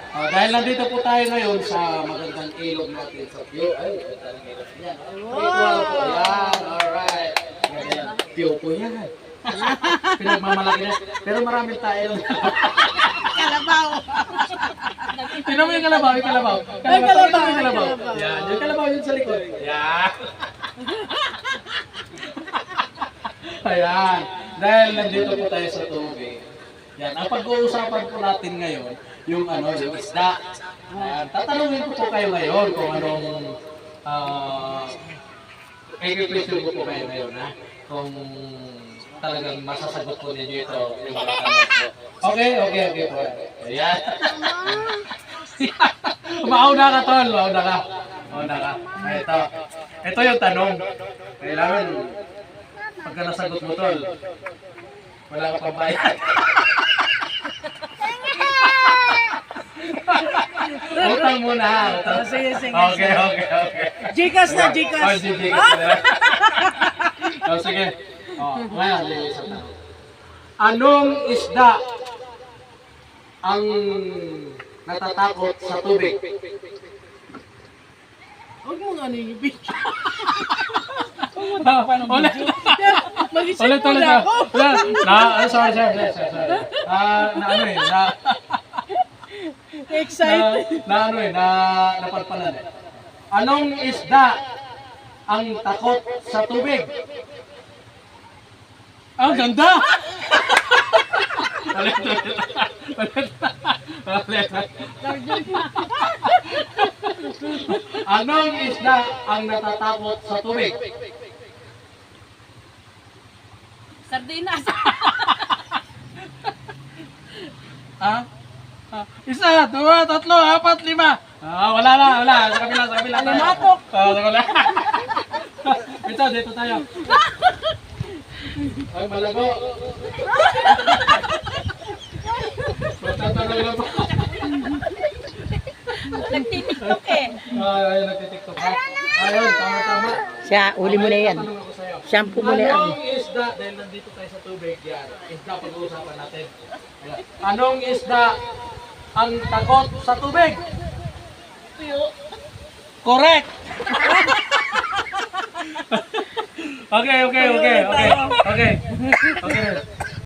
Dahil nandito po tayo ngayon sa magandang ilog natin sa view. Ay, magandang ilog yan. Wow! Yan, alright. Ganyan. View po yan. Pinagmamalaki na. Pero maraming tayo. Kalabaw. Tignan mo yung kalabaw, yung kalabaw. Kalabaw, yung kalabaw. Yan, yung kalabaw yun sa likod. Yan. Ayan. Dahil nandito po tayo sa tubig. Yan, ang pag-uusapan po natin ngayon, yung yung isda. Tatanungin ko po kayo ngayon kung anong i-question ko po kayo ngayon, ha? Kung talagang masasagot po ninyo ito yung mga tanong po. Okay po. Ayan. Mauna ka, tol. Mauna ka. Ito yung tanong. Kailangan, pagka nasagot mo, tol, wala ka pang bayad. Utang muna, ha? Utang. Sige. Okay. Gcash na, Gcash. Sige. Ngayon, isa na. Anong isda ang natatakot sa tubig? Huwag mo nga nilibig. Mag-isip Ulit. mo na ako. Sorry. Excited. Napadpalan. Anong isda ang takot sa tubig? Ang ganda! Ulit. Anong isda ang natatakot sa tubig? Sardinas. Isa, dua, tatlo, apat, lima. Wala. Sa kabila. Alimatok. Sa kabila. Dito tayo. Ay, malago. Magtatanong lang po. Nagtitiktok eh. Ay, nagtitiktok ha. Ayun, tama. Siya, uli mo na yan. Tatanong ako sa'yo. Shampoo mo na yan. Anong isda, dahil nandito tayo sa tubig, yan. Isda pag-uusapan natin. Ayan. Anong isda ang takot sa tubig? Correct! Okay.